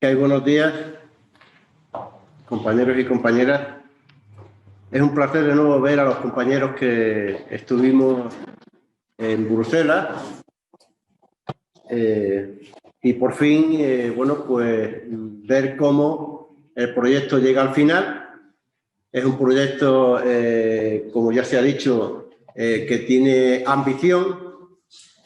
Buenos días, compañeros y compañeras. Es un placer de nuevo ver a los compañeros que estuvimos en Bruselas y por fin, bueno, pues ver cómo el proyecto llega al final. Es un proyecto, como ya se ha dicho, que tiene ambición.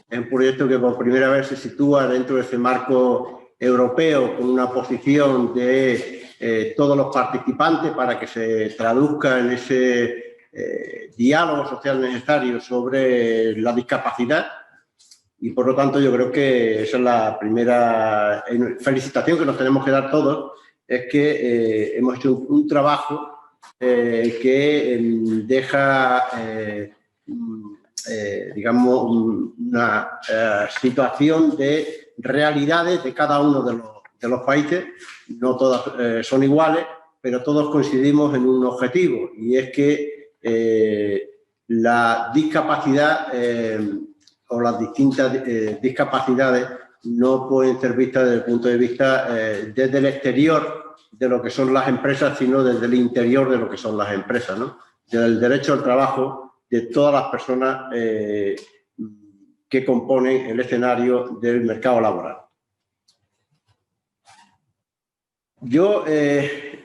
Es un proyecto que por primera vez se sitúa dentro de ese marco europeo con una posición de todos los participantes para que se traduzca en ese diálogo social necesario sobre la discapacidad. Y por lo tanto yo creo que esa es la primera felicitación que nos tenemos que dar todos, es que hemos hecho un trabajo que deja digamos, una situación de realidades de cada uno de los países. No todas son iguales, pero todos coincidimos en un objetivo, y es que la discapacidad o las distintas discapacidades no pueden ser vistas desde el punto de vista desde el exterior de lo que son las empresas, sino desde el interior de lo que son las empresas, ¿no? Desde el derecho al trabajo de todas las personas que componen el escenario del mercado laboral. Yo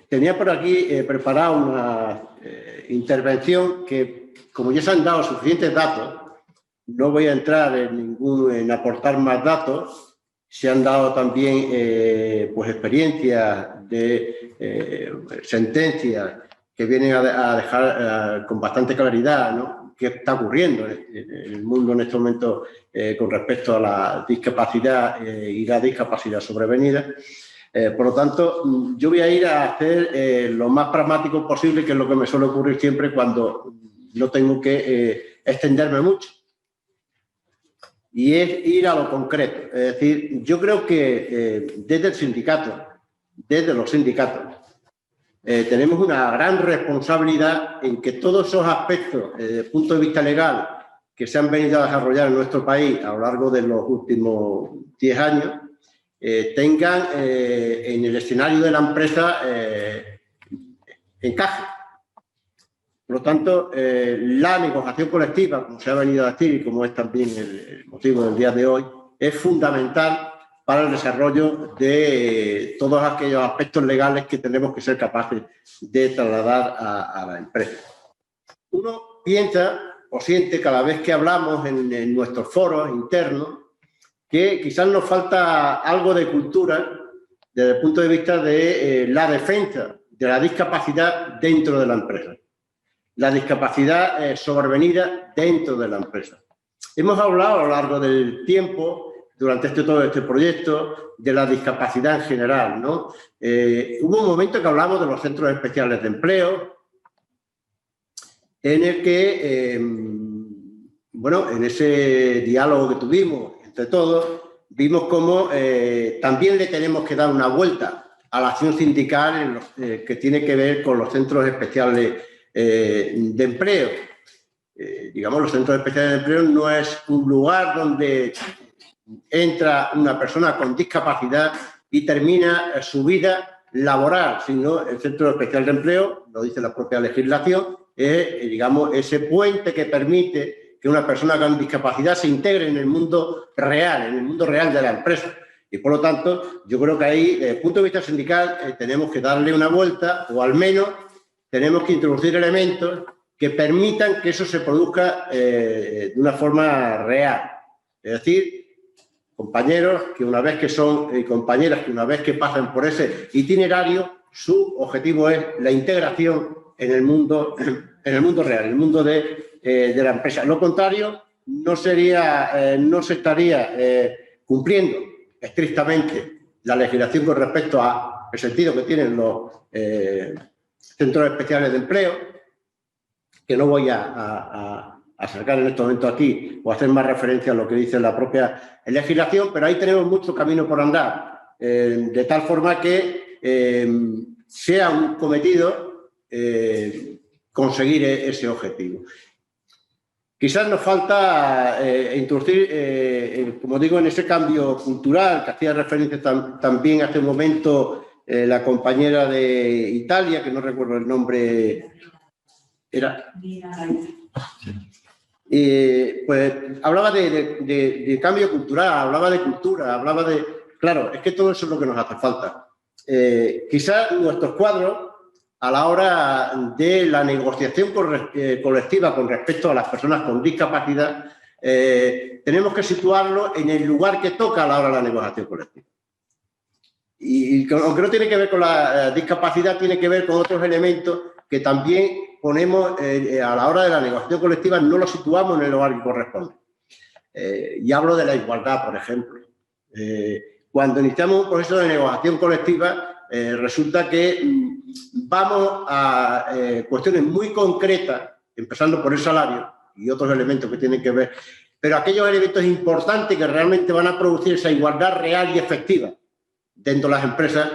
tenía por aquí preparada una intervención que, como ya se han dado suficientes datos, no voy a entrar en aportar más datos. Se han dado también pues experiencias de sentencias que vienen a dejar con bastante claridad, ¿no?, qué está ocurriendo en el mundo en este momento con respecto a la discapacidad y la discapacidad sobrevenida. Por lo tanto, yo voy a ir a hacer lo más pragmático posible, que es lo que me suele ocurrir siempre cuando no tengo que extenderme mucho. Y es ir a lo concreto. Es decir, yo creo que desde el sindicato, desde los sindicatos, tenemos una gran responsabilidad en que todos esos aspectos desde el punto de vista legal que se han venido a desarrollar en nuestro país a lo largo de los últimos 10 años tengan en el escenario de la empresa encaje. Por lo tanto, la negociación colectiva, como se ha venido a decir y como es también el motivo del día de hoy, es fundamental para el desarrollo de todos aquellos aspectos legales que tenemos que ser capaces de trasladar a la empresa. Uno piensa o siente cada vez que hablamos en nuestros foros internos que quizás nos falta algo de cultura desde el punto de vista de la defensa de la discapacidad dentro de la empresa, la discapacidad sobrevenida dentro de la empresa. Hemos hablado a lo largo del tiempo, durante todo este proyecto, de la discapacidad en general, ¿no? Hubo un momento que hablamos de los centros especiales de empleo, en el que, bueno, en ese diálogo que tuvimos entre todos, vimos cómo también le tenemos que dar una vuelta a la acción sindical que tiene que ver con los centros especiales de empleo. Digamos, los centros especiales de empleo no es un lugar donde entra una persona con discapacidad y termina su vida laboral, sino el centro especial de empleo, lo dice la propia legislación, es, digamos, ese puente que permite que una persona con discapacidad se integre en el mundo real de la empresa. Y por lo tanto, yo creo que ahí, desde el punto de vista sindical, tenemos que darle una vuelta, o al menos tenemos que introducir elementos que permitan que eso se produzca de una forma real. Es decir, compañeros que una vez que son, y compañeras que una vez que pasan por ese itinerario, su objetivo es la integración en el mundo real, en el mundo de la empresa. Lo contrario, no se estaría cumpliendo estrictamente la legislación con respecto al sentido que tienen los centros especiales de empleo, que no voy a sacar en este momento aquí o hacer más referencia a lo que dice la propia legislación, pero ahí tenemos mucho camino por andar, de tal forma que sea un cometido conseguir ese objetivo. Quizás nos falta introducir, como digo, en ese cambio cultural que hacía referencia también hace un momento la compañera de Italia, que no recuerdo el nombre, era... pues hablaba de cambio cultural, hablaba de cultura, hablaba de... Claro, es que todo eso es lo que nos hace falta. Quizás nuestros cuadros, a la hora de la negociación colectiva con respecto a las personas con discapacidad, tenemos que situarlo en el lugar que toca a la hora de la negociación colectiva. Y aunque no tiene que ver con la discapacidad, tiene que ver con otros elementos que también ponemos a la hora de la negociación colectiva, no lo situamos en el lugar que corresponde. Y hablo de la igualdad, por ejemplo. Cuando iniciamos un proceso de negociación colectiva, resulta que vamos a cuestiones muy concretas, empezando por el salario y otros elementos que tienen que ver, pero aquellos elementos importantes que realmente van a producir esa igualdad real y efectiva dentro de las empresas,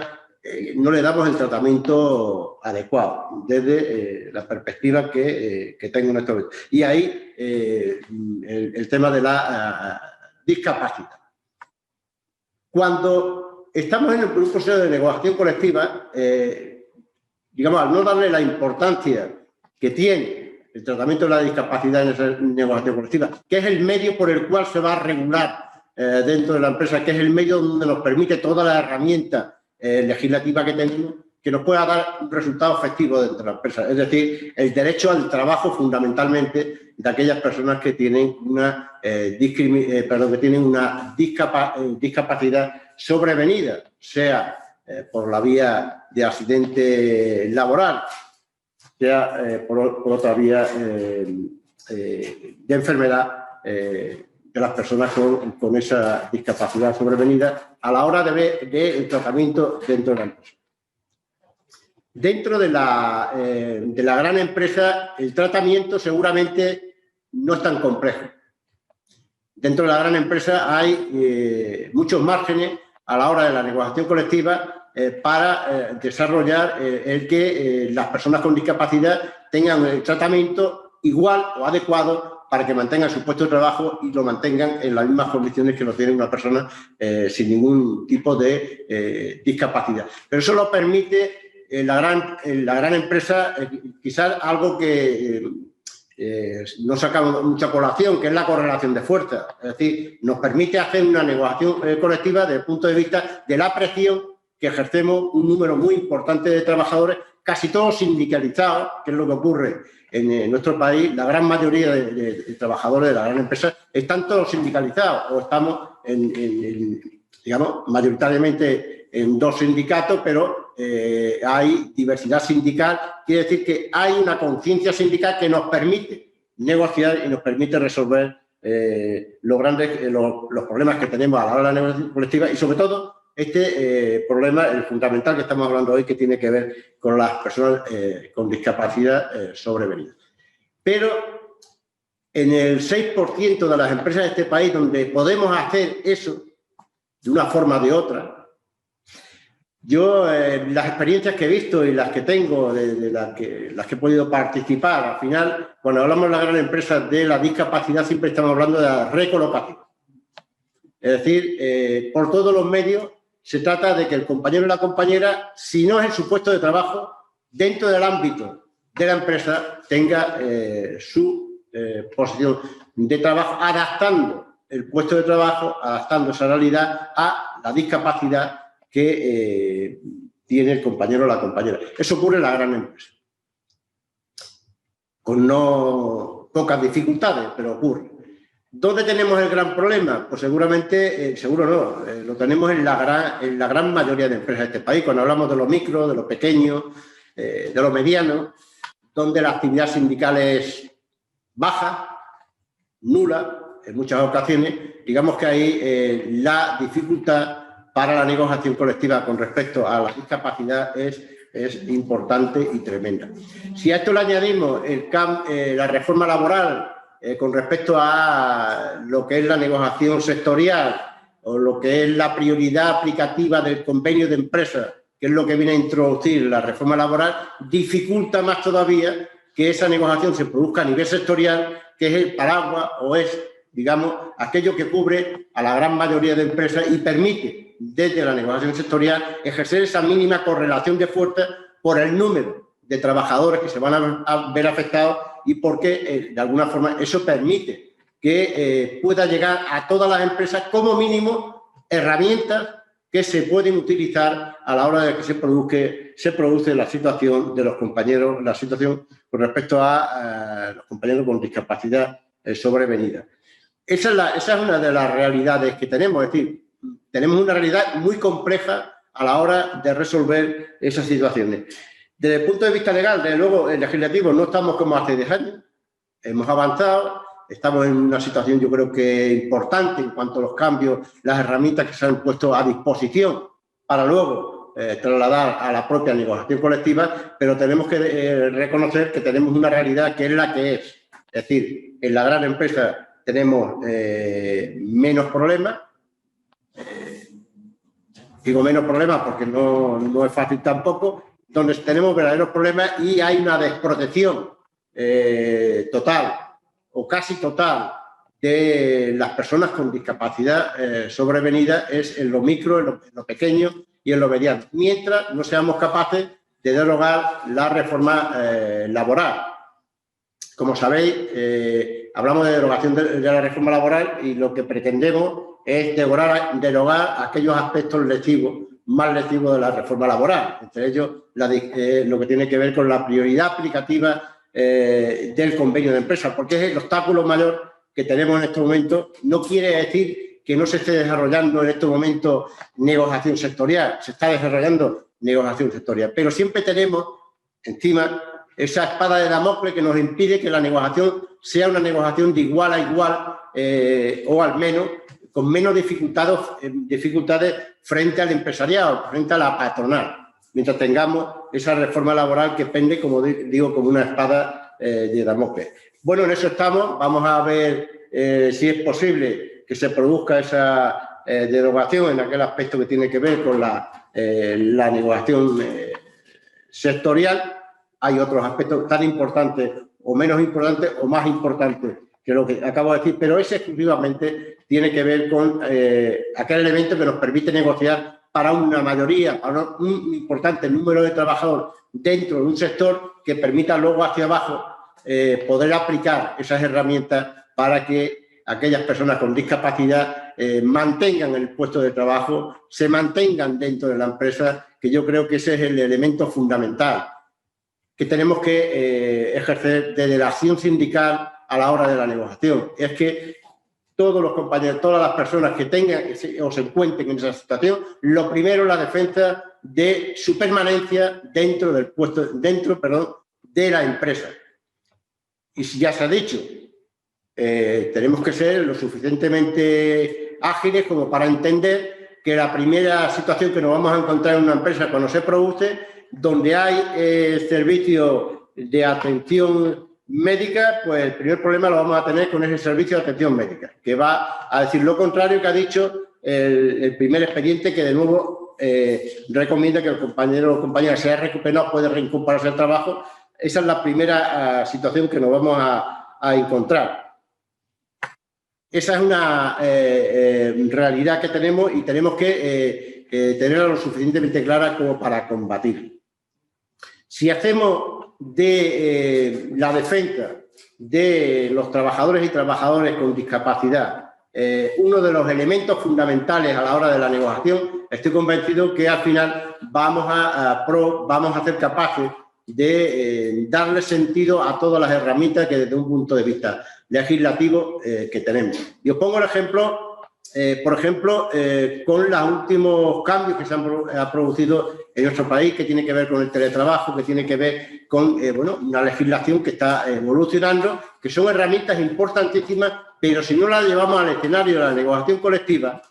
no le damos el tratamiento adecuado desde la perspectiva que tengo en este momento. Y ahí el tema de la discapacidad. Cuando estamos en un proceso de negociación colectiva, digamos, al no darle la importancia que tiene el tratamiento de la discapacidad en esa negociación colectiva, que es el medio por el cual se va a regular dentro de la empresa, que es el medio donde nos permite toda la herramienta legislativa que tenemos, que nos pueda dar un resultado efectivo dentro de la empresa. Es decir, el derecho al trabajo fundamentalmente de aquellas personas que tienen una, discapacidad sobrevenida, sea por la vía de accidente laboral, sea por otra vía de enfermedad de las personas con esa discapacidad sobrevenida a la hora de ver el tratamiento dentro de la empresa. Dentro de la gran empresa, el tratamiento seguramente no es tan complejo. Dentro de la gran empresa hay muchos márgenes a la hora de la negociación colectiva para desarrollar el que las personas con discapacidad tengan el tratamiento igual o adecuado para que mantengan su puesto de trabajo y lo mantengan en las mismas condiciones que lo tiene una persona sin ningún tipo de discapacidad. Pero eso lo permite en la gran empresa, quizás algo que no sacamos mucha colación, que es la correlación de fuerzas. Es decir, nos permite hacer una negociación colectiva desde el punto de vista de la presión que ejercemos un número muy importante de trabajadores, casi todos sindicalizados, que es lo que ocurre en nuestro país. La gran mayoría de trabajadores de la gran empresa están todos sindicalizados o estamos, digamos, mayoritariamente en dos sindicatos, pero hay diversidad sindical. Quiere decir que hay una conciencia sindical que nos permite negociar y nos permite resolver los problemas que tenemos a la hora de la negociación colectiva y, sobre todo, este problema, el fundamental que estamos hablando hoy, que tiene que ver con las personas con discapacidad sobrevenida. Pero en el 6% de las empresas de este país donde podemos hacer eso de una forma o de otra, yo las experiencias que he visto y las que tengo, de las que he podido participar, al final, cuando hablamos de la gran empresa de la discapacidad, siempre estamos hablando de la recolocación. Es decir, por todos los medios, se trata de que el compañero y la compañera, si no es en su puesto de trabajo, dentro del ámbito de la empresa, tenga su posición de trabajo, adaptando el puesto de trabajo, adaptando esa realidad a la discapacidad que tiene el compañero o la compañera. Eso ocurre en la gran empresa. Con no pocas dificultades, pero ocurre. ¿Dónde tenemos el gran problema? Pues seguramente, seguro no, lo tenemos en la gran mayoría de empresas de este país. Cuando hablamos de lo micro, de lo pequeño, de lo mediano, donde la actividad sindical es baja, nula, en muchas ocasiones, digamos que ahí la dificultad para la negociación colectiva con respecto a la discapacidad es importante y tremenda. Si a esto le añadimos la reforma laboral con respecto a lo que es la negociación sectorial o lo que es la prioridad aplicativa del convenio de empresa, que es lo que viene a introducir la reforma laboral, dificulta más todavía que esa negociación se produzca a nivel sectorial, que es el paraguas o es, digamos, aquello que cubre a la gran mayoría de empresas y permite, desde la negociación sectorial, ejercer esa mínima correlación de fuerzas por el número de trabajadores que se van a ver afectados y porque, de alguna forma, eso permite que pueda llegar a todas las empresas como mínimo herramientas que se pueden utilizar a la hora de que se produce la situación de los compañeros, la situación con respecto a los compañeros con discapacidad sobrevenida. Esa es una de las realidades que tenemos, es decir, tenemos una realidad muy compleja a la hora de resolver esas situaciones. Desde el punto de vista legal, desde luego, el legislativo no estamos como hace 10 años, hemos avanzado, estamos en una situación yo creo que importante en cuanto a los cambios, las herramientas que se han puesto a disposición para luego trasladar a la propia negociación colectiva, pero tenemos que reconocer que tenemos una realidad que es la que es. Es decir, en la gran empresa tenemos menos problemas, digo menos problemas porque no es fácil tampoco, donde tenemos verdaderos problemas y hay una desprotección total o casi total de las personas con discapacidad sobrevenida es en lo micro, en lo pequeño y en lo mediano, mientras no seamos capaces de derogar la reforma laboral. Como sabéis, hablamos de derogación de la reforma laboral y lo que pretendemos es derogar aquellos aspectos lesivos, más lesivos de la reforma laboral, entre ellos lo que tiene que ver con la prioridad aplicativa del convenio de empresa, porque es el obstáculo mayor que tenemos en este momento. No quiere decir que no se esté desarrollando en este momento negociación sectorial, se está desarrollando negociación sectorial, pero siempre tenemos encima esa espada de Damocles que nos impide que la negociación sea una negociación de igual a igual o al menos con menos dificultades frente al empresariado, frente a la patronal, mientras tengamos esa reforma laboral que pende, como digo, como una espada de Damocles. Bueno, en eso estamos. Vamos a ver si es posible que se produzca esa derogación en aquel aspecto que tiene que ver con la negociación sectorial. Hay otros aspectos tan importantes o menos importantes o más importantes que lo que acabo de decir, pero ese exclusivamente tiene que ver con aquel elemento que nos permite negociar para una mayoría, para un importante número de trabajadores dentro de un sector que permita luego hacia abajo poder aplicar esas herramientas para que aquellas personas con discapacidad mantengan el puesto de trabajo, se mantengan dentro de la empresa, que yo creo que ese es el elemento fundamental que tenemos que ejercer desde la acción sindical a la hora de la negociación. Es que todos los compañeros, todas las personas que tengan o se encuentren en esa situación, lo primero es la defensa de su permanencia dentro del puesto, de la empresa. Y si ya se ha dicho, tenemos que ser lo suficientemente ágiles como para entender que la primera situación que nos vamos a encontrar en una empresa cuando se produce, donde hay servicio de atención médica, pues el primer problema lo vamos a tener con ese servicio de atención médica, que va a decir lo contrario que ha dicho el primer expediente, que de nuevo recomienda que el compañero o compañera sea recuperado, puede reincorporarse al trabajo. Esa es la primera situación que nos vamos a encontrar. Esa es una realidad que tenemos y tenemos que tenerla lo suficientemente clara como para combatir. Si hacemos de la defensa de los trabajadores y trabajadoras con discapacidad uno de los elementos fundamentales a la hora de la negociación, estoy convencido que al final vamos a ser capaces de darle sentido a todas las herramientas que desde un punto de vista legislativo que tenemos. Y os pongo el ejemplo, por ejemplo, con los últimos cambios que se han producido en nuestro país, que tiene que ver con el teletrabajo, que tiene que ver con una legislación que está evolucionando, que son herramientas importantísimas, pero si no las llevamos al escenario de la negociación colectiva,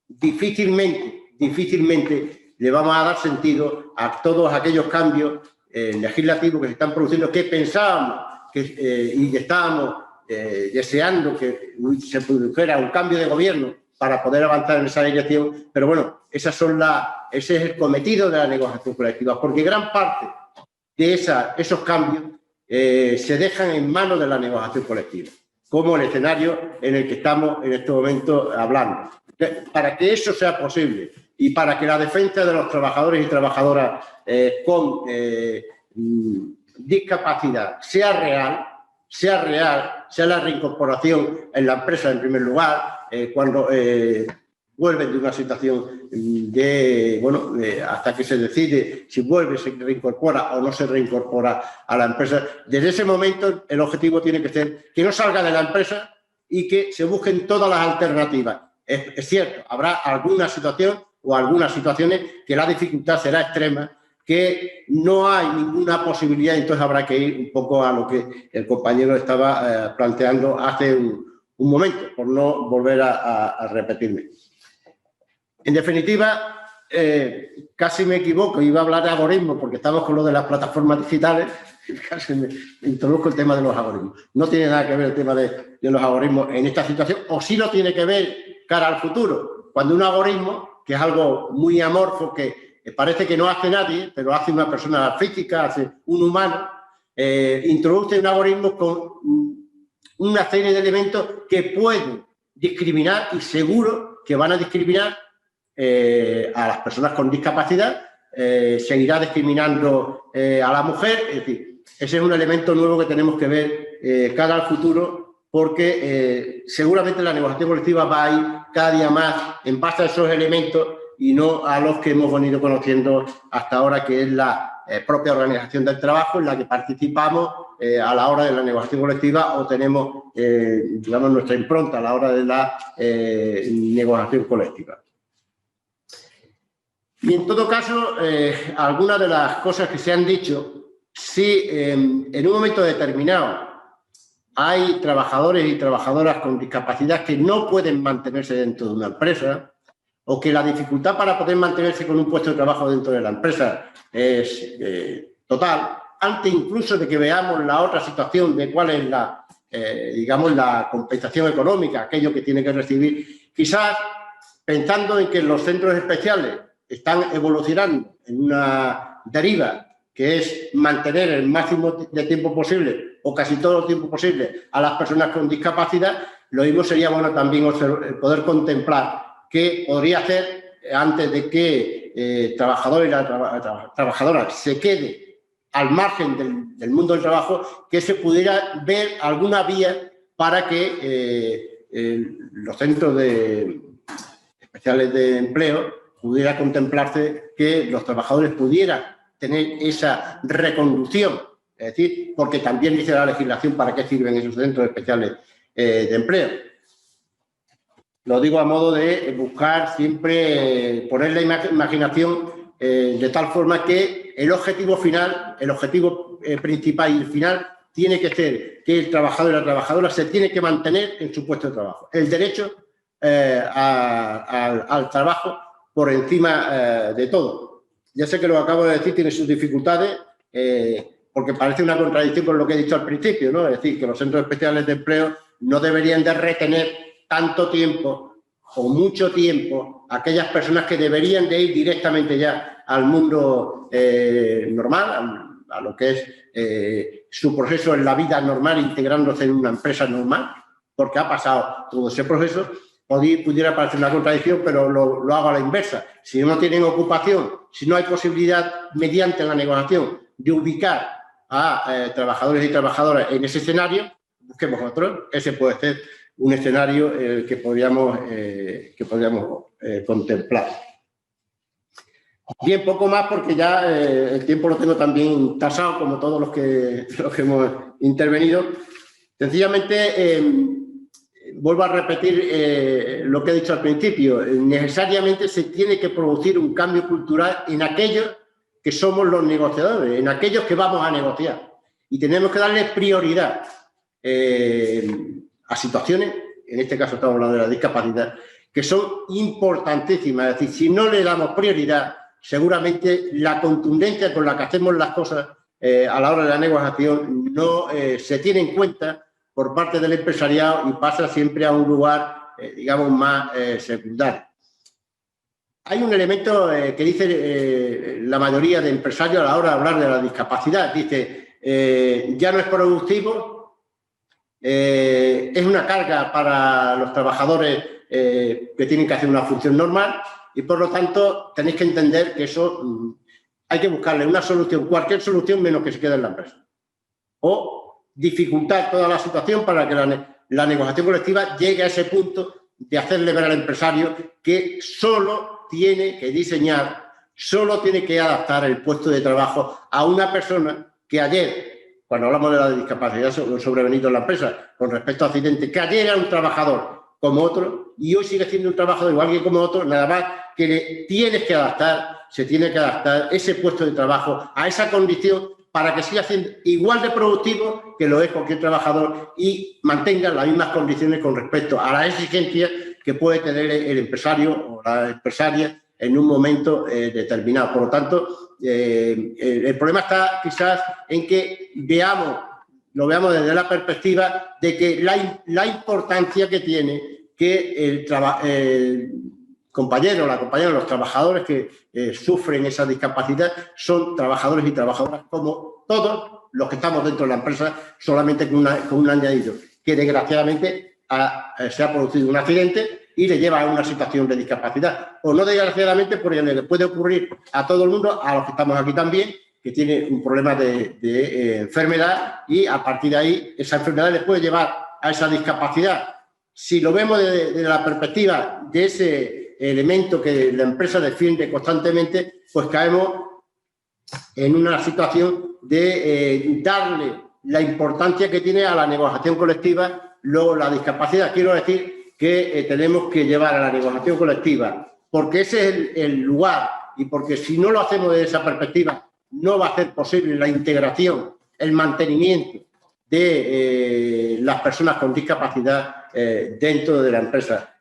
difícilmente le vamos a dar sentido a todos aquellos cambios legislativos que se están produciendo, que pensábamos y que estábamos deseando que se produjera un cambio de gobierno para poder avanzar en esa dirección, pero bueno, ese es el cometido de la negociación colectiva, porque gran parte de esos cambios se dejan en manos de la negociación colectiva, como el escenario en el que estamos en este momento hablando. Para que eso sea posible y para que la defensa de los trabajadores y trabajadoras con discapacidad sea real, sea la reincorporación en la empresa en primer lugar, cuando vuelven de una situación hasta que se decide si vuelve, se reincorpora o no se reincorpora a la empresa. Desde ese momento el objetivo tiene que ser que no salga de la empresa y que se busquen todas las alternativas. Es cierto, habrá alguna situación o algunas situaciones que la dificultad será extrema, que no hay ninguna posibilidad, entonces habrá que ir un poco a lo que el compañero estaba planteando hace un momento, por no volver a repetirme. En definitiva, casi me equivoco, iba a hablar de algoritmos porque estamos con lo de las plataformas digitales, casi me introduzco el tema de los algoritmos. No tiene nada que ver el tema de los algoritmos en esta situación, o sí lo tiene que ver cara al futuro, cuando un algoritmo, que es algo muy amorfo, que parece que no hace nadie, pero hace una persona física, hace un humano, introduce un algoritmo con una serie de elementos que pueden discriminar, y seguro que van a discriminar a las personas con discapacidad, seguirá discriminando a la mujer. Es decir, ese es un elemento nuevo que tenemos que ver cara al futuro, porque seguramente la negociación colectiva va a ir cada día más en base a esos elementos y no a los que hemos venido conociendo hasta ahora, que es la propia organización del trabajo en la que participamos a la hora de la negociación colectiva, o tenemos, digamos, nuestra impronta a la hora de la negociación colectiva. Y en todo caso, algunas de las cosas que se han dicho, si en un momento determinado hay trabajadores y trabajadoras con discapacidad que no pueden mantenerse dentro de una empresa, o que la dificultad para poder mantenerse con un puesto de trabajo dentro de la empresa es total, antes incluso de que veamos la otra situación de cuál es la, digamos, la compensación económica, aquello que tiene que recibir, quizás pensando en que los centros especiales están evolucionando en una deriva que es mantener el máximo de tiempo posible, o casi todo el tiempo posible, a las personas con discapacidad, lo mismo sería bueno también poder contemplar qué podría hacer antes de que trabajadores y trabajadoras se quede al margen del mundo del trabajo, que se pudiera ver alguna vía para que los centros especiales de empleo pudiera contemplarse que los trabajadores pudieran tener esa reconducción, es decir, porque también dice la legislación para qué sirven esos centros especiales de empleo. Lo digo a modo de buscar siempre, poner la imaginación de tal forma que el objetivo final, el objetivo principal y el final tiene que ser que el trabajador y la trabajadora se tiene que mantener en su puesto de trabajo. El derecho al trabajo por encima de todo. Ya sé que lo acabo de decir, tiene sus dificultades, porque parece una contradicción con lo que he dicho al principio, ¿no? Es decir, que los centros especiales de empleo no deberían de retener tanto tiempo o mucho tiempo a aquellas personas que deberían de ir directamente ya al mundo normal, a lo que es su proceso en la vida normal, integrándose en una empresa normal, porque ha pasado todo ese proceso. Pudiera parecer una contradicción, pero lo hago a la inversa. Si no tienen ocupación, si no hay posibilidad mediante la negociación de ubicar a trabajadores y trabajadoras en ese escenario, busquemos otro. Ese puede ser un escenario que podríamos contemplar. Bien, poco más porque ya el tiempo lo tengo también tasado, como todos los que hemos intervenido. Sencillamente, vuelvo a repetir lo que he dicho al principio. Necesariamente se tiene que producir un cambio cultural en aquellos que somos los negociadores, en aquellos que vamos a negociar. Y tenemos que darle prioridad a situaciones, en este caso estamos hablando de la discapacidad, que son importantísimas. Es decir, si no le damos prioridad, seguramente la contundencia con la que hacemos las cosas a la hora de la negociación no se tiene en cuenta por parte del empresariado y pasa siempre a un lugar, digamos, más secundario. Hay un elemento que dice la mayoría de empresarios a la hora de hablar de la discapacidad. Dice, ya no es productivo, es una carga para los trabajadores que tienen que hacer una función normal y, por lo tanto, tenéis que entender que eso hay que buscarle una solución, cualquier solución menos que se quede en la empresa. O dificultar toda la situación para que la negociación colectiva llegue a ese punto de hacerle ver al empresario que solo tiene que diseñar, solo tiene que adaptar el puesto de trabajo a una persona que ayer, cuando hablamos de la discapacidad sobrevenido en la empresa, con respecto a accidentes, que ayer era un trabajador como otro y hoy sigue siendo un trabajador igual que como otro, nada más que le tienes que adaptar, se tiene que adaptar ese puesto de trabajo a esa condición para que siga siendo igual de productivo que lo es cualquier trabajador y mantenga las mismas condiciones con respecto a las exigencias que puede tener el empresario o la empresaria en un momento determinado. Por lo tanto, el problema está quizás en que lo veamos desde la perspectiva de que la importancia que tiene que el compañero, la compañera, los trabajadores que sufren esa discapacidad son trabajadores y trabajadoras como todos los que estamos dentro de la empresa, solamente con un añadido, que desgraciadamente se ha producido un accidente y le lleva a una situación de discapacidad. O no desgraciadamente, porque le puede ocurrir a todo el mundo, a los que estamos aquí también, que tiene un problema de enfermedad y a partir de ahí esa enfermedad le puede llevar a esa discapacidad. Si lo vemos desde la perspectiva de ese elemento que la empresa defiende constantemente, pues caemos en una situación de darle la importancia que tiene a la negociación colectiva, luego la discapacidad. Quiero decir que tenemos que llevar a la negociación colectiva, porque ese es el lugar y porque si no lo hacemos desde esa perspectiva, no va a ser posible la integración, el mantenimiento de las personas con discapacidad dentro de la empresa.